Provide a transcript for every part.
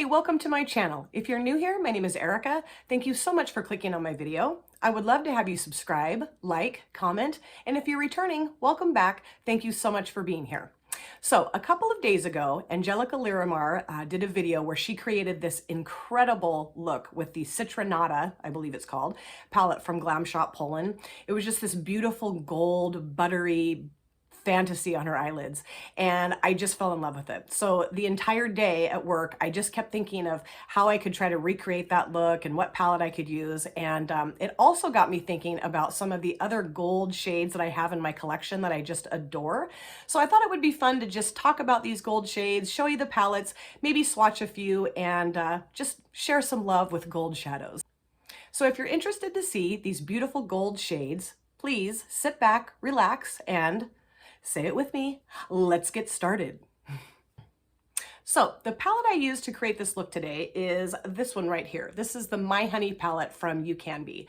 Hi, welcome to my channel. If you're new here, my name is Erica. Thank you so much for clicking on my video. I would love to have you subscribe, like, comment, and if you're returning, welcome back. Thank you so much for being here. So a couple of days ago, Angelica Lyremar did a video where she created this incredible look with the Cytrynada, I believe it's called, palette from Glam Shop Poland. It was just this beautiful gold, buttery fantasy on her eyelids, and I just fell in love with it. So the entire day at work, I just kept thinking of how I could try to recreate that look and what palette I could use. And it also got me thinking about some of the other gold shades that I have in my collection that I just adore. So I thought it would be fun to just talk about these gold shades, show you the palettes, maybe swatch a few, and just share some love with gold shadows. So if you're interested to see these beautiful gold shades, please sit back, relax, and say it with me, let's get started. So the palette I used to create this look today is this one right here. This is the My Honey palette from Ucanbe.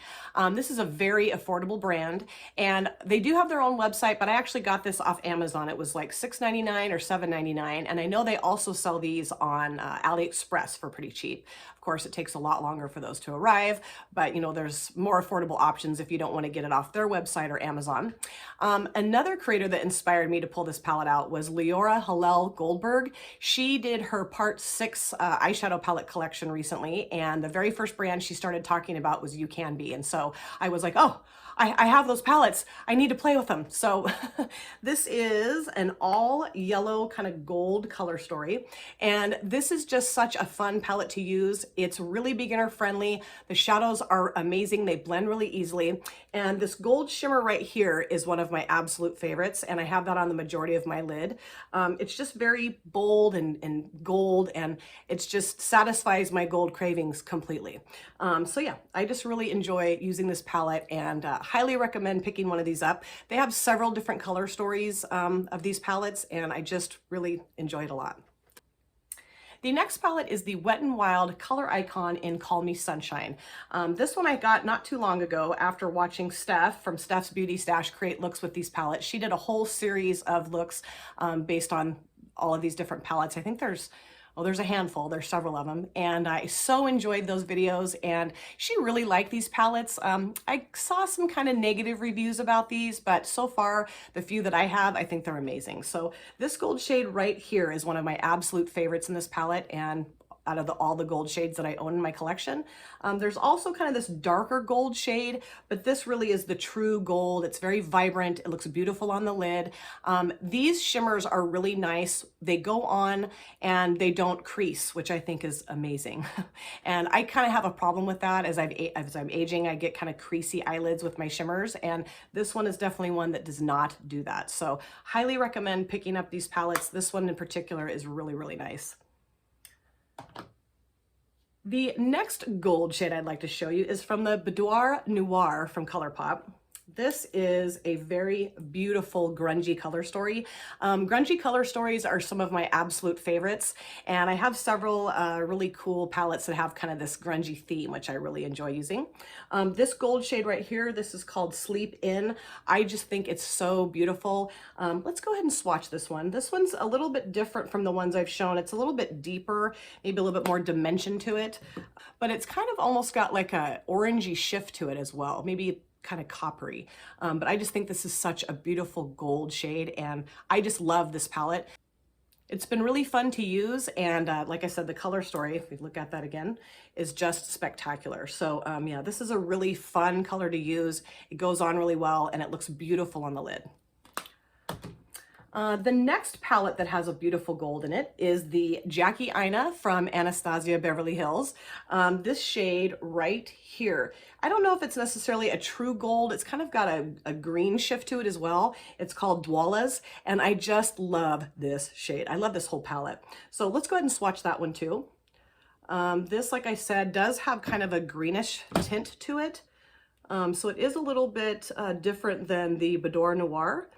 This is a very affordable brand, and they do have their own website, but I actually got this off Amazon. It was like $6.99 or $7.99, and I know they also sell these on AliExpress for pretty cheap. Of course, it takes a lot longer for those to arrive, but you know, there's more affordable options if you don't want to get it off their website or Amazon. Another creator that inspired me to pull this palette out was Leora Hillel Goldberg. She did her part 6 eyeshadow palette collection recently, and the very first brand she started talking about was Ucanbe. And so I was like, oh, I have those palettes. I need to play with them. So this is an all yellow kind of gold color story. And this is just such a fun palette to use. It's really beginner friendly. The shadows are amazing. They blend really easily. And this gold shimmer right here is one of my absolute favorites. And I have that on the majority of my lid. It's just very bold and gold, and it's just satisfies my gold cravings completely. So yeah, I just really enjoy using this palette, and highly recommend picking one of these up. They have several different color stories of these palettes, and I just really enjoy it a lot. The next palette is the Wet n Wild Color Icon in Call Me Sunshine. This one I got not too long ago after watching Steph from Steph's Beauty Stash create looks with these palettes. She did a whole series of looks based on all of these different palettes. I think there's a handful, there's several of them, and I so enjoyed those videos, and she really liked these palettes. I saw some kind of negative reviews about these, but so far, the few that I have, I think they're amazing. So this gold shade right here is one of my absolute favorites in this palette, and out of all the gold shades that I own in my collection. There's also kind of this darker gold shade, but this really is the true gold. It's very vibrant. It looks beautiful on the lid. These shimmers are really nice. They go on and they don't crease, which I think is amazing. And I kind of have a problem with that. As I'm aging, I get kind of creasy eyelids with my shimmers, and this one is definitely one that does not do that. So highly recommend picking up these palettes. This one in particular is really, really nice. The next gold shade I'd like to show you is from the Boudoir Noir from Colourpop. This is a very beautiful grungy color story. Grungy color stories are some of my absolute favorites, and I have several really cool palettes that have kind of this grungy theme, which I really enjoy using. This gold shade right here, this is called Sleep In. I just think it's so beautiful. Let's go ahead and swatch this one. This one's a little bit different from the ones I've shown. It's a little bit deeper, maybe a little bit more dimension to it, but it's kind of almost got like a orangey shift to it as well. Maybe kind of coppery, but I just think this is such a beautiful gold shade, and I just love this palette. It's been really fun to use, and like I said, the color story, if we look at that again, is just spectacular. So yeah, this is a really fun color to use. It goes on really well, and it looks beautiful on the lid. The next palette that has a beautiful gold in it is the Jackie Aina from Anastasia Beverly Hills. This shade right here. I don't know if it's necessarily a true gold. It's kind of got a green shift to it as well. It's called Dwalas, and I just love this shade. I love this whole palette. So let's go ahead and swatch that one too. This, like I said, does have kind of a greenish tint to it. So it is a little bit different than the Boudoir Noir.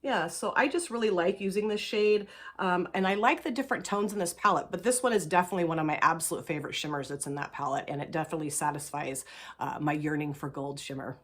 Yeah, so I just really like using this shade, and I like the different tones in this palette, but this one is definitely one of my absolute favorite shimmers that's in that palette, and it definitely satisfies my yearning for gold shimmer.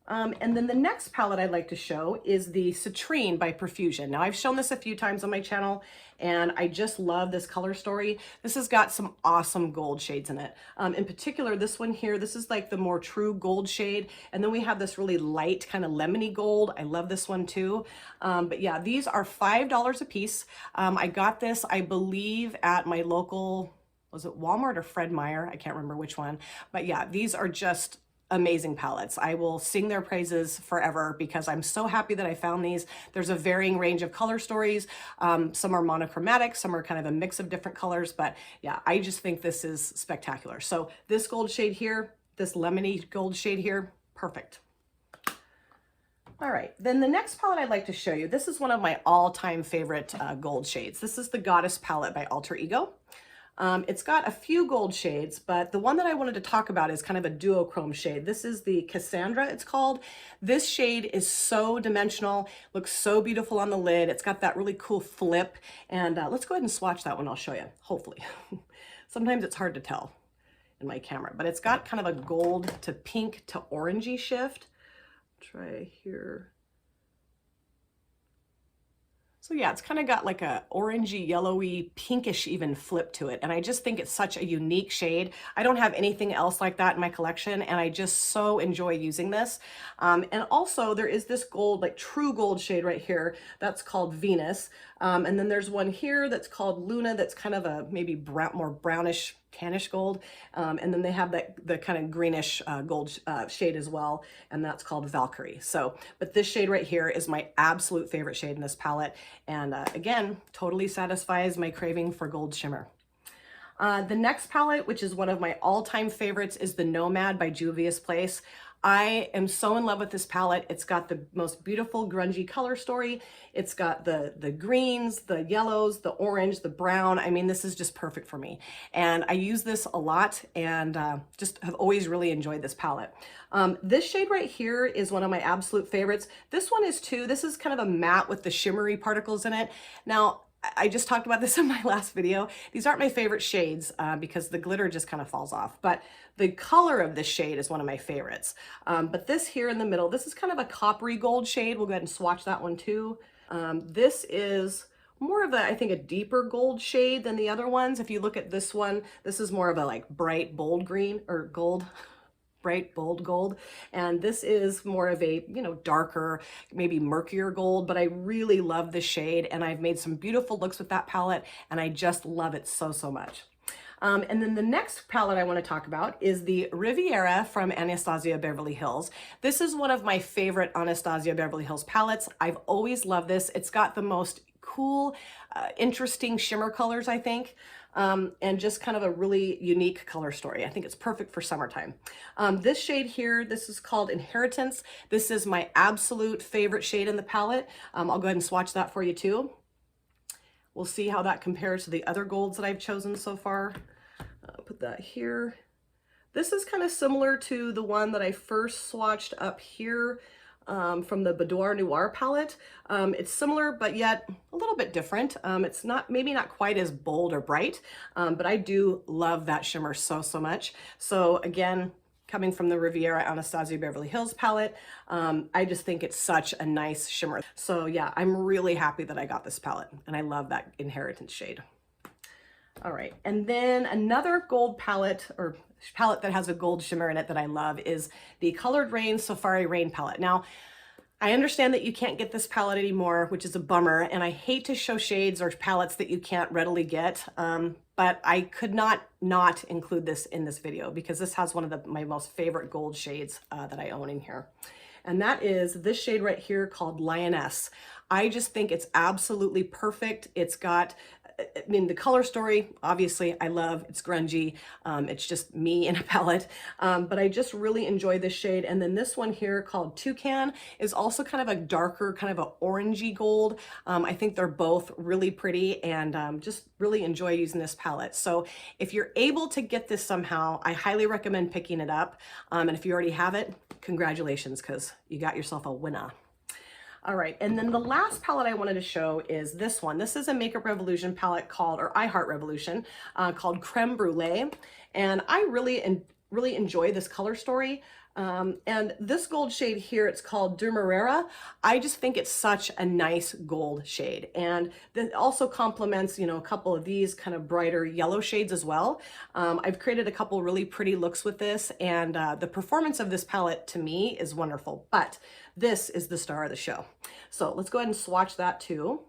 And then the next palette I'd like to show is the Citrine by Profusion. Now I've shown this a few times on my channel and I just love this color story. This has got some awesome gold shades in it. In particular, this one here, this is like the more true gold shade. And then we have this really light kind of lemony gold. I love this one too. But yeah, these are $5 a piece. I got this, I believe, at my local, was it Walmart or Fred Meyer? I can't remember which one. But yeah, these are just amazing palettes. I will sing their praises forever because I'm so happy that I found these. There's a varying range of color stories. Some are monochromatic, some are kind of a mix of different colors, but yeah, I just think this is spectacular. So this gold shade here, this lemony gold shade here, perfect. All right, then the next palette I'd like to show you, this is one of my all-time favorite gold shades. This is the Goddess palette by Alter Ego. It's got a few gold shades, but the one that I wanted to talk about is kind of a duochrome shade. This is the Cassandra, it's called. This shade is so dimensional, looks so beautiful on the lid. It's got that really cool flip. And let's go ahead and swatch that one, I'll show you, hopefully. Sometimes it's hard to tell in my camera, but it's got kind of a gold to pink to orangey shift. Try here. So yeah, it's kind of got like a orangey, yellowy, pinkish even flip to it. And I just think it's such a unique shade. I don't have anything else like that in my collection. And I just so enjoy using this. And also there is this gold, like true gold shade right here. That's called Venus. And then there's one here that's called Luna. That's kind of a maybe brown, more brownish, tannish gold. And then they have the kind of greenish gold shade as well. And that's called Valkyrie. So, but this shade right here is my absolute favorite shade in this palette. And again, totally satisfies my craving for gold shimmer. The next palette, which is one of my all-time favorites, is the Nomad by Juvia's Place. I am so in love with this palette. It's got the most beautiful grungy color story. It's got the greens, the yellows, the orange, the brown. I mean, this is just perfect for me. And I use this a lot and just have always really enjoyed this palette. This shade right here is one of my absolute favorites. This one is too. This is kind of a matte with the shimmery particles in it. Now, I just talked about this in my last video. These aren't my favorite shades because the glitter just kind of falls off, but the color of this shade is one of my favorites. But this here in the middle, this is kind of a coppery gold shade. We'll go ahead and swatch that one too. This is more of a, I think, a deeper gold shade than the other ones. If you look at this one, this is more of a like bright, bold green or gold. Bright, bold gold. And this is more of a, you know, darker, maybe murkier gold, but I really love this shade and I've made some beautiful looks with that palette and I just love it so, so much. And then the next palette I want to talk about is the Riviera from Anastasia Beverly Hills. This is one of my favorite Anastasia Beverly Hills palettes. I've always loved this. It's got the most cool, interesting shimmer colors, I think. And just kind of a really unique color story. I think it's perfect for summertime. This shade here, this is called Inheritance. This is my absolute favorite shade in the palette. I'll go ahead and swatch that for you too. We'll see how that compares to the other golds that I've chosen so far. Put that here. This is kind of similar to the one that I first swatched up here. From the Boudoir Noir palette. It's similar, but yet a little bit different. It's not, maybe not quite as bold or bright, but I do love that shimmer so, so much. So again, coming from the Riviera Anastasia Beverly Hills palette, I just think it's such a nice shimmer. So yeah, I'm really happy that I got this palette and I love that Inheritance shade. All right, and then another gold palette or palette that has a gold shimmer in it that I love is the Colored Rain Safari Rain palette. Now, I understand that you can't get this palette anymore, which is a bummer, and I hate to show shades or palettes that you can't readily get, but I could not include this in this video because this has one of my most favorite gold shades that I own in here. And that is this shade right here called Lioness. I just think it's absolutely perfect. It's got, I mean, the color story, obviously, I love. It's grungy. It's just me in a palette. But I just really enjoy this shade. And then this one here called Toucan is also kind of a darker, kind of an orangey gold. I think they're both really pretty and just really enjoy using this palette. So if you're able to get this somehow, I highly recommend picking it up. And if you already have it, congratulations, because you got yourself a winner. All right, and then the last palette I wanted to show is this one. This is a Makeup Revolution palette called, or I Heart Revolution, called Creme Brulee. And I really enjoy this color story. And this gold shade here, it's called Demerara. I just think it's such a nice gold shade. And that also complements, you know, a couple of these kind of brighter yellow shades as well. I've created a couple really pretty looks with this, and the performance of this palette to me is wonderful, but this is the star of the show. So let's go ahead and swatch that too.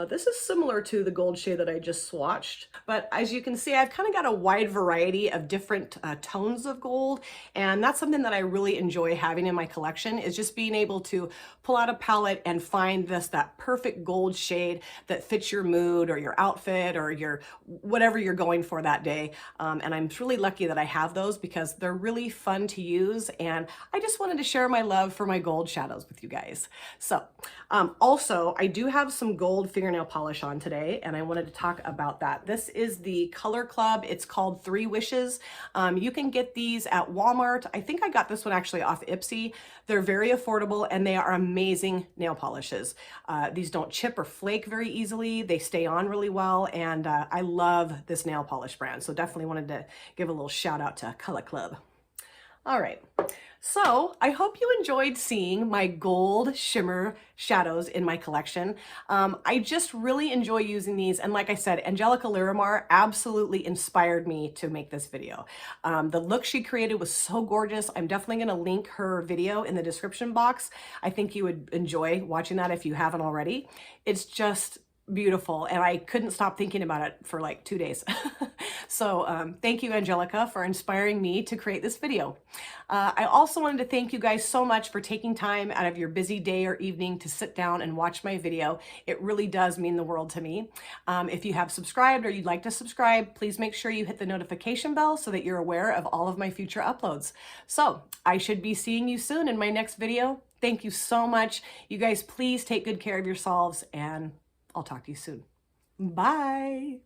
This is similar to the gold shade that I just swatched, but as you can see, I've kind of got a wide variety of different tones of gold, and that's something that I really enjoy having in my collection, is just being able to pull out a palette and find that perfect gold shade that fits your mood or your outfit or your whatever you're going for that day. And I'm really lucky that I have those because they're really fun to use, and I just wanted to share my love for my gold shadows with you guys. So also, I do have some gold fingernail polish on today, and I wanted to talk about that. This is the Colourpop. It's called 3 Wishes. You can get these at Walmart. I think I got this one actually off Ipsy. They're very affordable, and they are amazing nail polishes. These don't chip or flake very easily. They stay on really well, and I love this nail polish brand. So definitely wanted to give a little shout out to Colourpop. All right, so I hope you enjoyed seeing my gold shimmer shadows in my collection. I just really enjoy using these, and like I said, Angelica Lyremar absolutely inspired me to make this video. The look she created was so gorgeous. I'm definitely gonna link her video in the description box. I think you would enjoy watching that if you haven't already. It's just beautiful, and I couldn't stop thinking about it for like 2 days. So thank you, Angelica, for inspiring me to create this video. I also wanted to thank you guys so much for taking time out of your busy day or evening to sit down and watch my video. It really does mean the world to me. If you have subscribed or you'd like to subscribe, please make sure you hit the notification bell so that you're aware of all of my future uploads. So I should be seeing you soon in my next video. Thank you so much. You guys, please take good care of yourselves, and I'll talk to you soon. Bye.